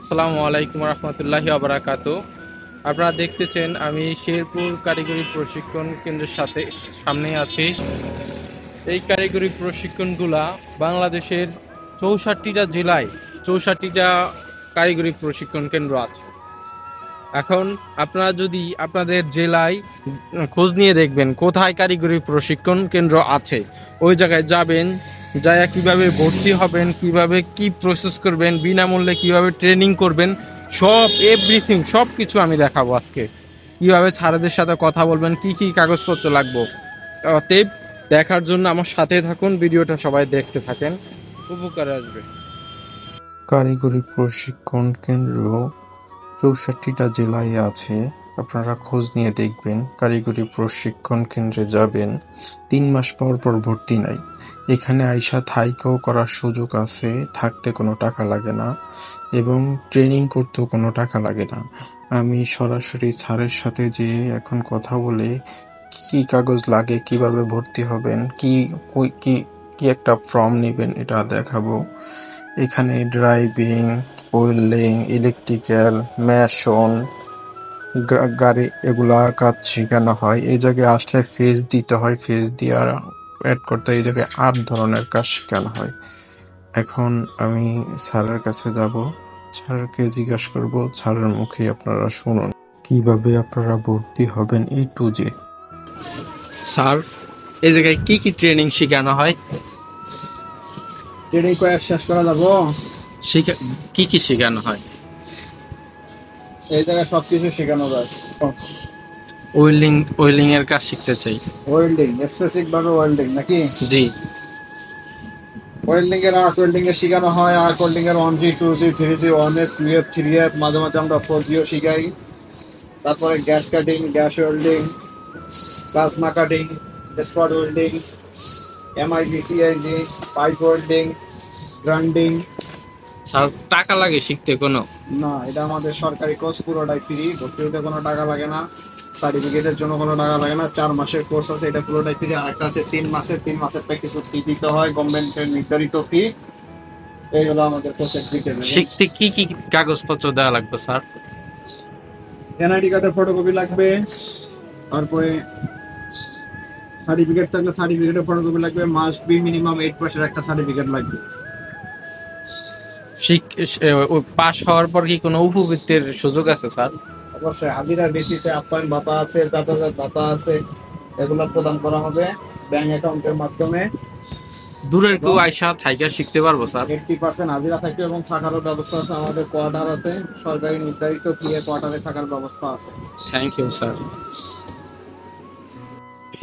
আসসালামু আলাইকুম রহমতুল্লাহি ওয়া বারাকাতুহু। আপনারা দেখতেছেন আমি শেরপুর কারিগরি প্রশিক্ষণ কেন্দ্রের সামনে আছি। এই কারিগরি প্রশিক্ষণগুলা বাংলাদেশের 64টা জেলায় 64টা কারিগরি প্রশিক্ষণ কেন্দ্র আছে। এখন আপনারা যদি আপনাদের জেলায় খোঁজ নিয়ে দেখবেন কোথায় কারিগরি প্রশিক্ষণ কেন্দ্র আছে, ওই জায়গায় যাবেন, যায়া কিভাবে ভর্তি হবেন, কিভাবে কি প্রসেস করবেন, বিনামূল্যে কিভাবে ট্রেনিং করবেন, সব এভরিথিং সব কিছু আমি দেখাবো আজকে। কিভাবে ছাত্রদের সাথে কথা বলবেন, কি কি কাগজপত্র লাগবে। অতএব দেখার জন্য আমার সাথে থাকুন, ভিডিওটা সবাই দেখতে থাকেন, উপকারে আসবে। কারিগরি প্রশিক্ষণ কেন্দ্র 64টা জেলায় আছে। আপনারা খোঁজ নিয়ে দেখবেন। কারিগরি প্রশিক্ষণ কেন্দ্রে যাবেন, 3 মাস পর পর ভর্তি নাই। এখানে আইসা থাইকাও করার সুযোগ আছে, থাকতে কোনো টাকা লাগে না এবং ট্রেনিং করতেও কোনো টাকা লাগে না। আমি সরাসরি স্যারের সাথে যেয়ে এখন কথা বলে কি কাগজ লাগে, কিভাবে ভর্তি হবেন, কি কি একটা ফর্ম নেবেন এটা দেখাবো। এখানে ড্রাইভিং, ওয়েল্ডিং, ইলেকট্রিক্যাল, মেশন, গাড়ি এগুলা কাজ শেখানো হয়। এই জায়গায় আসলে ফিস দিতে হয়, ফিস দিয়ে অ্যাড করতে হয়। এই জায়গায় 8 ধরনের কাজ শেখানো হয়। এখন আমি স্যারের কাছে যাব, স্যারকে জিজ্ঞাসা করব, স্যারের মুখে আপনারা শুনুন কিভাবে আপনারা ভর্তি হবেন A to Z। স্যার, এই জায়গায় কি কি ট্রেনিং শেখানো হয়? ট্রেনিং করে শেষ করা যাবো। কি কি শেখানো হয়? এই জায়গায় সবকিছু শেখানো যায়। ওয়েল্ডিং এর কাজ শিখতে চাই। ওয়েল্ডিং, স্পেসিফিক ভাবে ওয়েল্ডিং নাকি? জি। ওয়েল্ডিং এর আর্ক ওয়েল্ডিং এর শেখানো হয়। আর্ক ওয়েল্ডিং এর 1G 2G 3G 1F 2F 3F, মাঝে মাঝে আমরা 4Gও শিখাই। তারপরে gas cutting, gas welding, plasma cutting, spot welding, MIG, pipe welding, grinding. Sir, টাকা লাগে শিখতে কোনো? না, এটা আমাদের সরকারি কোর্স, পুরোটাই ফ্রি। ভর্তি হতে কোনো টাকা লাগে না, সার্টিফিকেটের জন্য কোনো টাকা লাগে না। 4 মাসের কোর্স আছে, এটা পুরোটাই ফ্রি। আরেকটা আছে 3 মাসের কিছু ফি দিতে হয়, গভর্নমেন্টের নির্ধারিত ফি। এইগুলো আমাদের কোর্সের ডিটেইল। শিখতে কি কি কাগজপত্র দেওয়া লাগবে স্যার? এনআইডি কার্ডের ফটোকপি লাগবে, তারপরে সার্টিফিকেট থাকলে সার্টিফিকেটের ফটোকপি লাগবে। মাস্ট বি মিনিমাম 8 একটা সার্টিফিকেট লাগবে। পাশ হওয়ার পর কি কোনো উপবৃত্তির সুযোগ আছে স্যার? অবশ্যই হাজিরা বেসিসে আপ্যায়ন ভাতা আছে, যাতায়াত ভাতা আছে, এগুলো প্রদান করা হবে ব্যাংক অ্যাকাউন্টের মাধ্যমে। দূরের কেউ আইসা থাইকা শিখতে পারবো স্যার? 80% হাজিরা থাকবে এবং থাকারও ব্যবস্থা আছে। আমাদের কোয়ার্টার আছে, সরকারি নির্ধারিত ক্লিয়ার কোয়ার্টারে থাকার ব্যবস্থা আছে। Thank you sir.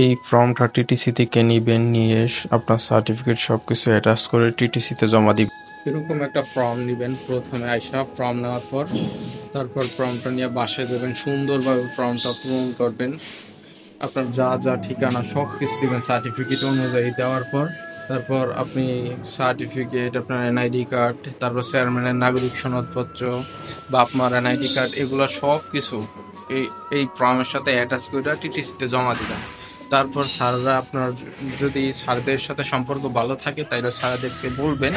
এই ফর্মটা টিটিসি থেকে নিবেন, নিয়ে আপনার সার্টিফিকেট সবকিছু অ্যাটাচ করে টিটিসিতে জমা দিবেন। এরকম একটা ফর্ম নেবেন, প্রথমে আইসা ফর্ম নেওয়ার পর তারপর ফর্মটা নিয়ে বাসায় দেবেন, সুন্দরভাবে ফর্মটা পূরণ করবেন। আপনার যা যা ঠিকানা সব কিছু দেবেন সার্টিফিকেট অনুযায়ী দেওয়ার পর। তারপর আপনি সার্টিফিকেট, আপনার এনআইডি কার্ড, তারপর চেয়ারম্যানের নাগরিক সনদপত্র, বাপ মার এনআইডি কার্ড, এগুলো সব কিছু এই ফর্মের সাথে অ্যাটাচ করে টিটিসিতে জমা দিবেন। তারপর স্যাররা আপনার, যদি স্যারদের সাথে সম্পর্ক ভালো থাকে তাইলে স্যারদেরকে বলবেন,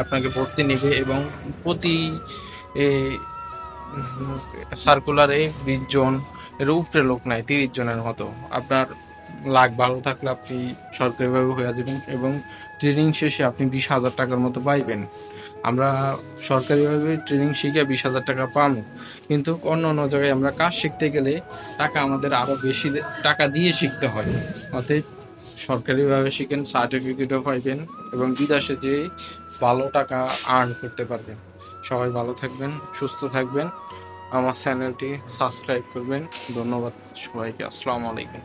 আপনাকে ভর্তি নেবে। এবং প্রতি সার্কুলারে 20 জন এর উপরে লোক নাই, 30 জনের মতো। আপনার লাক ভালো থাকলে আপনি সরকারিভাবে হয়ে যাবেন এবং ট্রেনিং শেষে আপনি 20,000 টাকার মতো পাইবেন। আমরা সরকারিভাবে ট্রেনিং শিখে 20,000 টাকা পাবো, কিন্তু অন্য অন্য জায়গায় আমরা কাজ শিখতে গেলে টাকা আমাদের আরও বেশি টাকা দিয়ে শিখতে হয়। অতএব সরকারিভাবে শিখেন, সার্টিফিকেটও পাইবেন এবং বিদেশে যেয়ে ভালো টাকা আর্ন করতে পারবেন। সবাই ভালো থাকবেন, সুস্থ থাকবেন, আমার চ্যানেলটি সাবস্ক্রাইব করবেন। ধন্যবাদ সবাইকে। আসসালামু আলাইকুম।